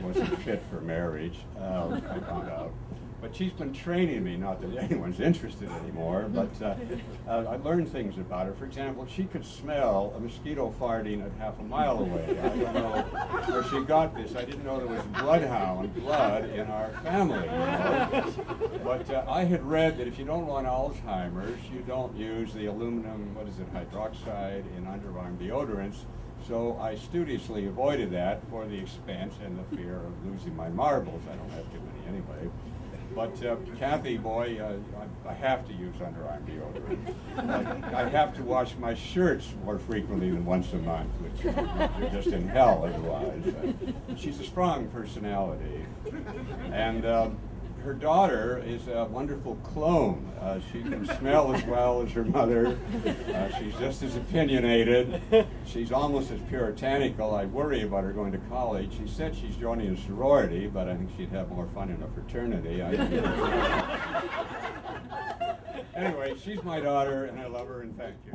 wasn't fit for marriage, I found out. But she's been training me, not that anyone's interested anymore, but I learned things about her. For example, she could smell a mosquito farting at half a mile away. I don't know where she got this. I didn't know there was bloodhound blood in our family, you know? But I had read that if you don't want Alzheimer's, you don't use the aluminum, hydroxide in underarm deodorants. So I studiously avoided that for the expense and the fear of losing my marbles. I don't have too many anyway. But Cathy, boy, I have to use underarm deodorant. I have to wash my shirts more frequently than once a month, which you're just in hell otherwise. She's a strong personality. And her daughter is a wonderful clone. She can smell as well as her mother. She's just as opinionated. She's almost as puritanical. I worry about her going to college. She said she's joining a sorority, but I think she'd have more fun in a fraternity. Anyway, she's my daughter, and I love her, and thank you.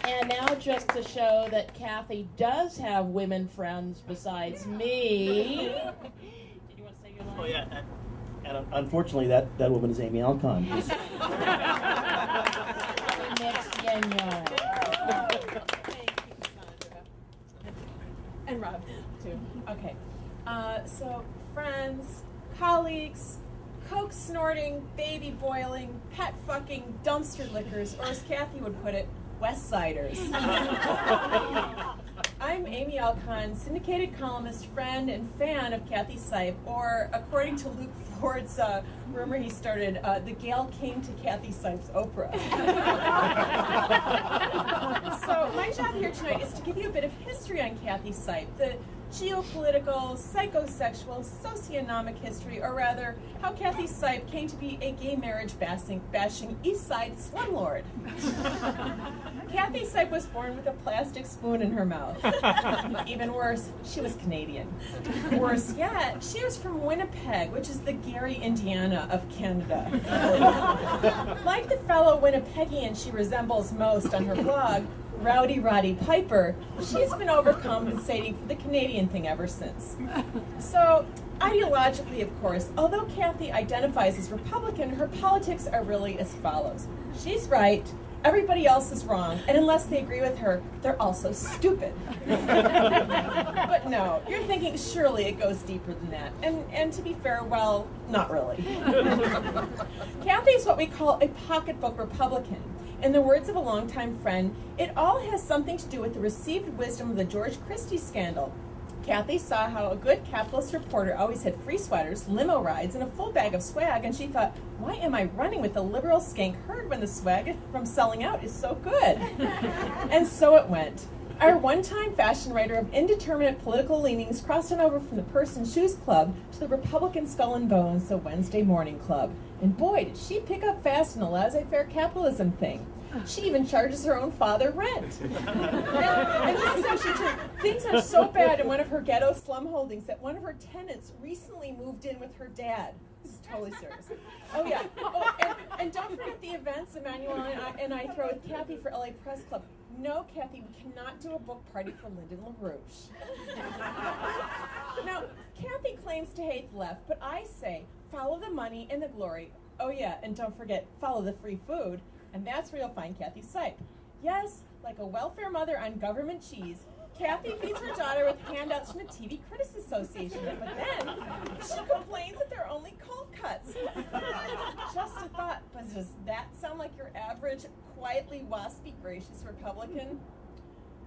And now, just to show that Cathy does have women friends besides me. Did you want to say your line? Oh, yeah. And unfortunately, that woman is Amy Alcon. Next Yen-Yang. And Rob, too. Okay. So, friends, colleagues, coke snorting, baby boiling, pet fucking, dumpster lickers, or as Cathy would put it, West Siders. I'm Amy Alcon, syndicated columnist, friend, and fan of Cathy Seipp, or according to Luke Ford's rumor he started, the Gail came to Cathy Seipp's Oprah. So my job here tonight is to give you a bit of history on Cathy Seipp, the geopolitical, psychosexual, socioeconomic history, or rather, how Cathy Seipp came to be a gay marriage bashing East Side slumlord. Cathy Seipp was born with a plastic spoon in her mouth. Even worse, she was Canadian. Worse yet, she was from Winnipeg, which is the Gary, Indiana of Canada. Like the fellow Winnipegian she resembles most on her blog, Rowdy Roddy Piper, she's been overcompensating for the Canadian thing ever since. So, ideologically, of course, although Cathy identifies as Republican, her politics are really as follows. She's right, everybody else is wrong, and unless they agree with her, they're also stupid. But no, you're thinking surely it goes deeper than that. And to be fair, well, not really. Cathy is what we call a pocketbook Republican. In the words of a longtime friend, it all has something to do with the received wisdom of the George Christie scandal. Cathy saw how a good capitalist reporter always had free sweaters, limo rides, and a full bag of swag, and she thought, why am I running with the liberal skank herd when the swag from selling out is so good? And so it went. Our one-time fashion writer of indeterminate political leanings crossed on over from the Purse and Shoes Club to the Republican Skull and Bones, the Wednesday Morning Club. And boy, did she pick up fast in the laissez-faire capitalism thing. She even charges her own father rent. And this is actually true. Things are so bad in one of her ghetto slum holdings that one of her tenants recently moved in with her dad. This is totally serious. Oh, yeah. Oh, and don't forget the events Emmanuel and I throw with Cathy for LA Press Club. No, Cathy, we cannot do a book party for Lyndon LaRouche. Now, Cathy claims to hate the left, but I say follow the money and the glory. Oh, yeah, and don't forget, follow the free food. And that's where you'll find Cathy Seipp. Yes, like a welfare mother on government cheese, Cathy feeds her daughter with handouts from the TV Critics Association, but then she complains that they're only cold cuts. Just a thought, but does that sound like your average, quietly waspy, gracious Republican?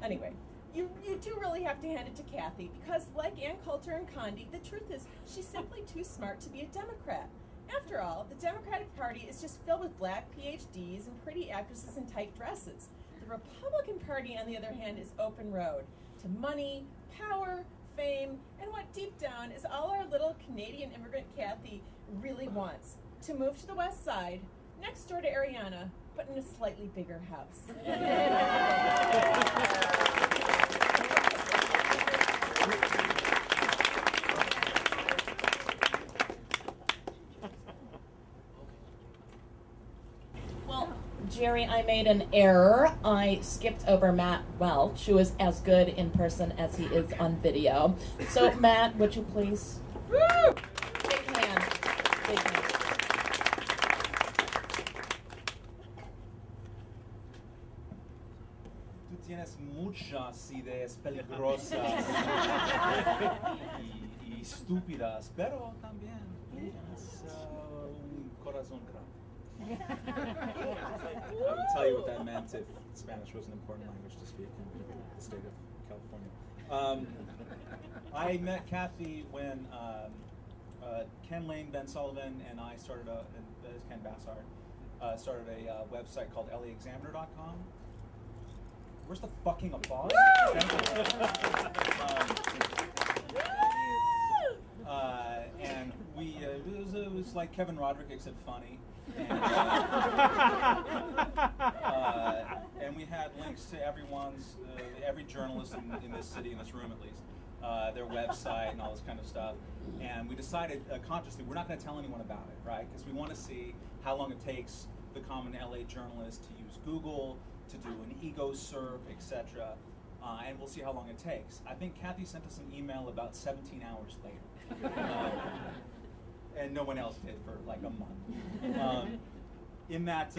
Anyway, you do really have to hand it to Cathy, because like Ann Coulter and Condi, the truth is she's simply too smart to be a Democrat. After all, the Democratic Party is just filled with black PhDs and pretty actresses in tight dresses. The Republican Party, on the other hand, is open road to money, power, fame, and what deep down is all our little Canadian immigrant Cathy really wants: to move to the West Side, next door to Ariana, but in a slightly bigger house. Jerry, I made an error. I skipped over Matt Welch, who is as good in person as he is on video. So, Matt, would you please? Woo! Big hand. Big hand. Tú tienes muchas ideas peligrosas y estúpidas, pero también tienes un corazón grande. I would tell you what that meant if Spanish was an important language to speak in the state of California. I met Cathy when Ken Lane, Ben Sullivan, and I started Ken Bassard, started a website called LAexaminer.com. Where's the fucking applause? And it was like Kevin Roderick except funny. And we had links to every journalist in this city, in this room at least, their website and all this kind of stuff. And we decided consciously we're not going to tell anyone about it, right? Because we want to see how long it takes the common LA journalist to use Google, to do an ego surf, etc. And we'll see how long it takes. I think Cathy sent us an email about 17 hours later. And no one else did for like a month. In that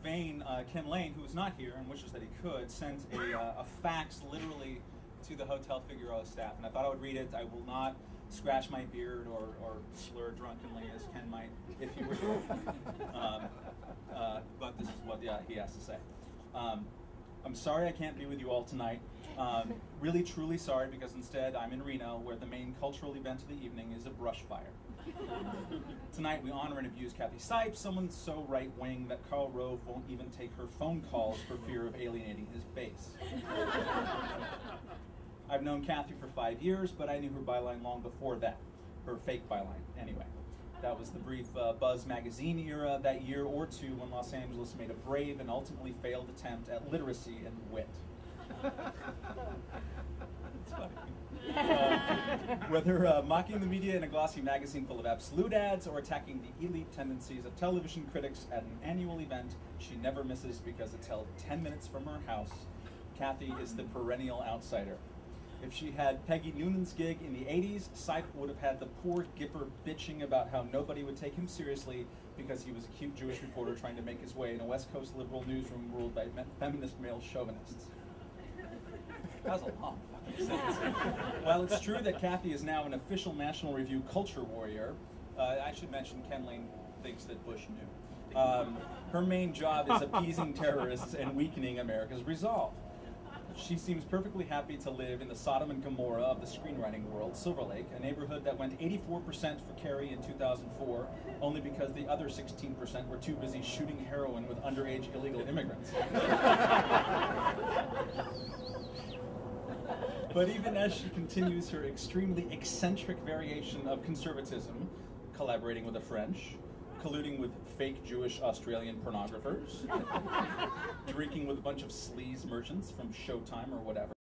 vein, Ken Lane, who is not here and wishes that he could, sent a fax literally to the Hotel Figueroa staff. And I thought I would read it. I will not scratch my beard or slur drunkenly as Ken might if he were here. But this is what he has to say. I'm sorry I can't be with you all tonight. Really, truly sorry, because instead I'm in Reno, where the main cultural event of the evening is a brush fire. Tonight we honor and abuse Cathy Seipp, someone so right-wing that Karl Rove won't even take her phone calls for fear of alienating his base. I've known Cathy for 5 years, but I knew her byline long before that. Her fake byline, anyway. That was the brief Buzz magazine era, that year or two when Los Angeles made a brave and ultimately failed attempt at literacy and wit. It's funny. Whether mocking the media in a glossy magazine full of absolute ads or attacking the elite tendencies of television critics at an annual event she never misses because it's held 10 minutes from her house, Cathy is the perennial outsider. If she had Peggy Noonan's gig in the 80s, Seipp would have had the poor Gipper bitching about how nobody would take him seriously because he was a cute Jewish reporter trying to make his way in a West Coast liberal newsroom ruled by feminist male chauvinists. That was a long fucking sentence. While it's true that Cathy is now an official National Review culture warrior, I should mention Ken Lane thinks that Bush knew. Her main job is appeasing terrorists and weakening America's resolve. She seems perfectly happy to live in the Sodom and Gomorrah of the screenwriting world, Silver Lake, a neighborhood that went 84% for Kerry in 2004, only because the other 16% were too busy shooting heroin with underage illegal immigrants. But even as she continues her extremely eccentric variation of conservatism, collaborating with the French, colluding with fake Jewish Australian pornographers, drinking with a bunch of sleaze merchants from Showtime or whatever,